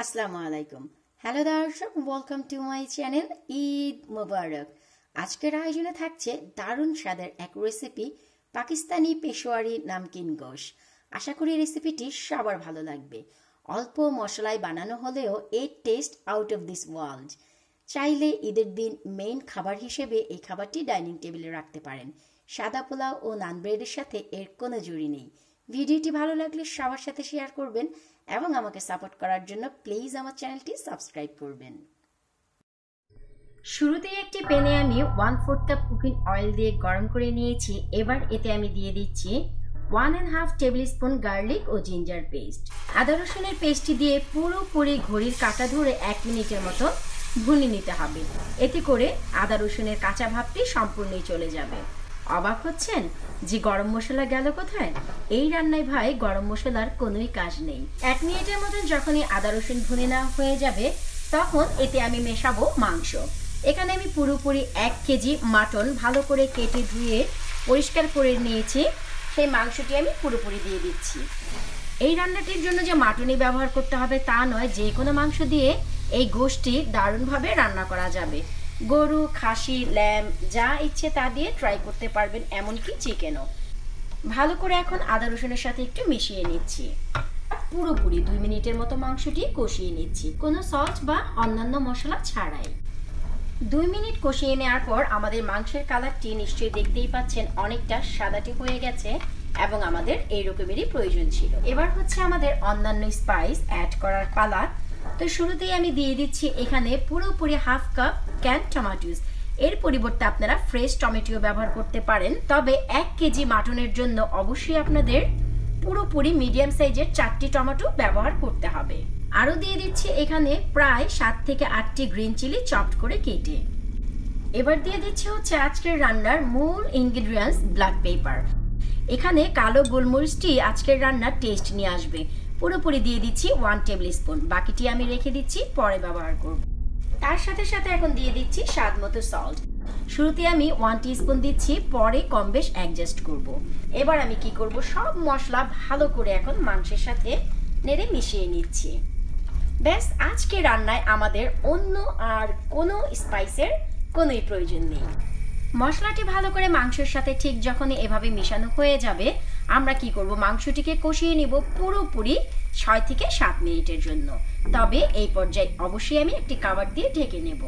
আসসালামু আলাইকুম। হ্যালো দর্শক, welcome to my channel. Eid মোবারক। আজকের আয়োজনে থাকছে দারুণ স্বাদের এক রেসিপি, পাকিস্তানি পেশোয়ারি নামকিন গোশ। আশা করি রেসিপিটি সবার ভালো লাগবে। অল্প মশলায় বানানো হলেও এর test out of this world. চাইলে ঈদের দিন মেইন খাবার হিসেবে এই খাবারটি ডাইনিং টেবিলে রাখতে পারেন। সাদা পোলাও ও নান ব্রেডের সাথে এর কোনো জুড়ি নেই। ভিডিওটি ভালো লাগলে সবার সাথে শেয়ার করবেন এবং আমাকে সাপোর্ট করার জন্য প্লিজ আমার চ্যানেলটি সাবস্ক্রাইব করবেন। শুরুতেই একটি প্যানে আমি 1/4 কাপ কুকিং অয়েল দিয়ে গরম করে নিয়েছি। এবার এতে আমি দিয়ে দিচ্ছি 1.5 টেবিল স্পুন গার্লিক ও জিঞ্জার পেস্ট। আদা রসুনের পেস্টটি দিয়ে পুরোপুরি ঘড়ির কাঁটা ধরে 1 মিনিটের মতো ভুনে নিতে হবে। এতে করে আদা রসুনের কাঁচা ভাবটি সম্পূর্ণই চলে যাবে। অবাক হচ্ছেন যে গরম মশলা গেল কোথায়? এই রান্নায় ভাই গরম মশলার কোনোই কাজ নেই। 1 মিনিটের মতো যখনই আদা রসুন ভুনে নেওয়া হয়ে যাবে, তখন এতে আমি মেশাবো মাংস। এখানে আমি পুরোপুরি 1 কেজি মাটন ভালো করে কেটে ধুয়ে পরিষ্কার করে নিয়েছি। সেই মাংসটি আমি পুরোপুরি দিয়ে দিচ্ছি। এই রান্নাটির জন্য যে মাটনই ব্যবহার করতে হবে তা নয়, যে কোনো মাংস দিয়ে এই গোশটি দারুণভাবে রান্না করা যাবে। গরু, খাসি, ল্যাম্ব যা ইচ্ছে তা দিয়ে ট্রাই করতে পারবেন, এমনকি চিকেনও। ভালো করে এখন আদা রসুনের সাথে একটু মিশিয়ে নিচ্ছি। পুরোপুরি 2 মিনিটের মতো মাংসটি কষিয়ে নিচ্ছি, কোনো সল্ট বা অন্যান্য মশলা ছাড়াই। 2 মিনিট কষিয়ে নেওয়ার পর আমাদের মাংসের কালারটি নিশ্চয়ই দেখতেই পাচ্ছেন অনেকটা সাদাটে হয়ে গেছে এবং আমাদের এই রকমেরই প্রয়োজন ছিল। এবার হচ্ছে আমাদের অন্যান্য স্পাইস অ্যাড করার পালা। তো শুরুতেই আমি দিয়ে দিচ্ছি এখানে পুরোপুরি 1/2 কাপ ক্যান টমেটোস। এর পরিবর্তে আপনারা ফ্রেশ টমেটো ব্যবহার করতে পারেন, তবে 1 কেজি মাটনের জন্য অবশ্যই আপনাদের পুরোপুরি মিডিয়াম সাইজের 4টি টমেটো ব্যবহার করতে হবে। আরও দিয়ে দিচ্ছি এখানে প্রায় 7 থেকে 8টি গ্রিন চিলি চপড করে কেটে। এবার দিয়ে দিচ্ছি হচ্ছে আজকের রান্নার মূল ইনগ্রিডিয়েন্টস, ব্ল্যাক পেপার। এখানে কালো গোলমরিচটি আজকের রান্নার টেস্ট নিয়ে আসবে। পুরোপুরি দিয়ে দিচ্ছি 1 টেবিল স্পুন, বাকিটি আমি রেখে দিচ্ছি, পরে ব্যবহার করব। তার সাথে সাথে এখন দিয়ে দিচ্ছি স্বাদ মতো সল্ট। শুরুতে আমি 1 টিস্পুন দিচ্ছি, পরে কম বেশ অ্যাডজাস্ট করব। এবার আমি কি করব, সব মশলা ভালো করে এখন মাংসের সাথে নেড়ে মিশিয়ে নিচ্ছি। ব্যাস, আজকে রান্নায় আমাদের অন্য আর কোনো স্পাইসের কোনোই প্রয়োজন নেই। মশলাটি ভালো করে মাংসের সাথে ঠিক যখনই এভাবে মেশানো হয়ে যাবে, আমরা কি করব, মাংসটিকে কষিয়ে নিব পুরোপুরি 6 থেকে 7 মিনিটের জন্য। তবে এই পর্যায়ে অবশ্যই আমি একটি কভার দিয়ে ঢেকে নেব।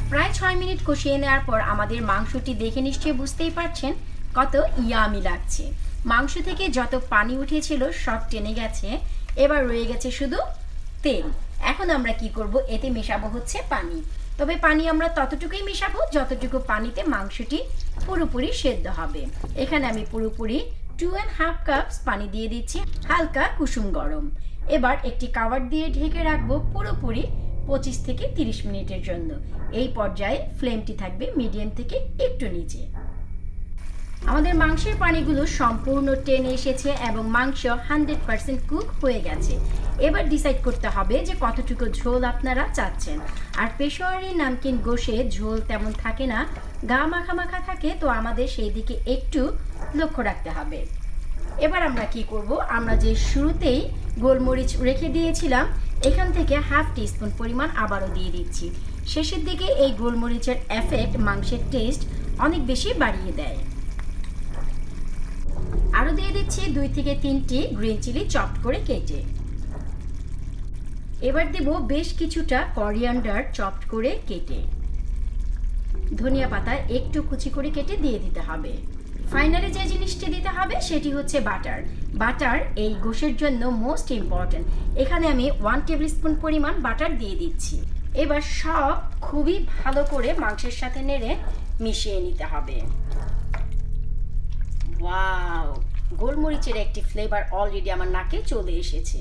প্রায় 6 মিনিট কষিয়ে নেওয়ার পর আমাদের মাংসটি দেখে নিশ্চয়ই বুঝতেই পারছেন কত ইয়ামি লাগছে। মাংস থেকে যত পানি উঠেছিল সব টেনে গেছে, এবার রয়ে গেছে শুধু তেল। এখন আমরা কি করব, এতে মেশাবো হচ্ছে পানি। তবে পানি আমরা ততটুকুই মেশাবো যতটুকু পানিতে মাংসটি পুরোপুরি সেদ্ধ হবে। এখানে আমি পুরোপুরি 2.5 কাপস পানি দিয়ে দিচ্ছি, হালকা কুসুম গরম। এবার একটি কভার দিয়ে ঢেকে রাখবো পুরোপুরি 25 থেকে 30 মিনিটের জন্য। এই পর্যায়ে ফ্লেমটি থাকবে মিডিয়াম থেকে একটু নিচে। আমাদের মাংসের পানিগুলো সম্পূর্ণ টেনে এসেছে এবং মাংস 100% কুক হয়ে গেছে। এবার ডিসাইড করতে হবে যে কতটুকু ঝোল আপনারা চাচ্ছেন। আর পেশোয়ারি নামকিন গোশে ঝোল তেমন থাকে না, গা মাখা মাখা থাকে, তো আমাদের সেই দিকে একটু লক্ষ্য রাখতে হবে। এবার আমরা কি করব, আমরা যে শুরুতেই গোলমরিচ রেখে দিয়েছিলাম, এখান থেকে 1/2 টিস্পুন পরিমাণ আবারও দিয়ে দিচ্ছি। শেষের দিকে এই গোলমরিচের এফেক্ট মাংসের টেস্ট অনেক বেশি বাড়িয়ে দেয়। আরও দিয়ে দিচ্ছি 2 থেকে 3টি গ্রিন চিলি চপড করে কেটে। এবার দেব বেশ কিছুটা করিয়ান্ডার চপড করে কেটে। ধনিয়া পাতা একটু কুচি করে কেটে দিয়ে দিতে হবে। ফাইনালি যে জিনিসটি দিতে হবে সেটি হচ্ছে বাটার। বাটার এই গোশের জন্য মোস্ট ইম্পর্টেন্ট। এখানে আমি 1 টেবিল স্পুন পরিমাণ বাটার দিয়ে দিচ্ছি। এবার সব খুবই ভালো করে মাংসের সাথে নেড়ে মিশিয়ে নিতে হবে। ওয়াও, গোলমরিচের একটি ফ্লেভার অলরেডি আমার নাকে চলে এসেছে।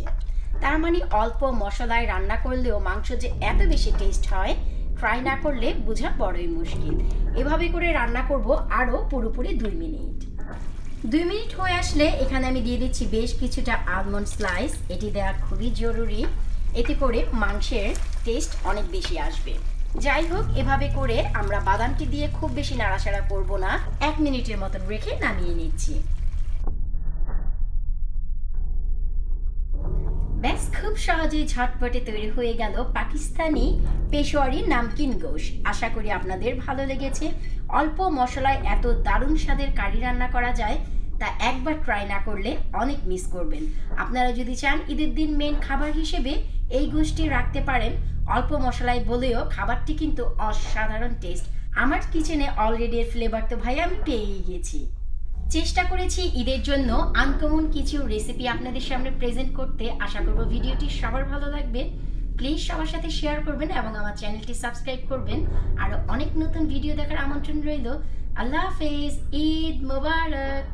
তার মানে অল্প মশলায় রান্না করলেও মাংস যে এত বেশি টেস্ট হয়, ট্রাই না করলে বোঝা বড়ই মুশকিল। এভাবে করে রান্না করব আরও পুরোপুরি 2 মিনিট। 2 মিনিট হয়ে আসলে এখানে আমি দিয়ে দিচ্ছি বেশ কিছুটা আলমন্ড স্লাইস। এটি দেওয়া খুবই জরুরি, এতে করে মাংসের টেস্ট অনেক বেশি আসবে। যাই হোক, এভাবে করে আমরা বাদামটি দিয়ে খুব বেশি নাড়াচাড়া করব না, 1 মিনিটের মতন রেখে নামিয়ে নিচ্ছি। ব্যাস, খুব সহজেই ঝটপটে তৈরি হয়ে গেল পাকিস্তানি পেশোয়ারি নামকিন গোশ। আশা করি আপনাদের ভালো লেগেছে। অল্প মশলায় এত দারুণ স্বাদের কারি রান্না করা যায়, তা একবার ট্রাই না করলে অনেক মিস করবেন। আপনারা যদি চান ঈদের দিন মেন খাবার হিসেবে এই গোশটি রাখতে পারেন। অল্প মশলায় বলেও খাবারটি কিন্তু অসাধারণ টেস্ট। আমার কিচেনে অলরেডি এর ফ্লেভার তো ভাই আমি পেয়েই গেছি। চেষ্টা করেছি ঈদের জন্য আনকমন কিছু রেসিপি আপনাদের সামনে প্রেজেন্ট করতে। আশা করব ভিডিওটি সবার ভালো লাগবে। প্লিজ সবার সাথে শেয়ার করবেন এবং আমার চ্যানেলটি সাবস্ক্রাইব করবেন। আরও অনেক নতুন ভিডিও দেখার আমন্ত্রণ রইল। আল্লাহ হাফেজ, ঈদ মোবারক।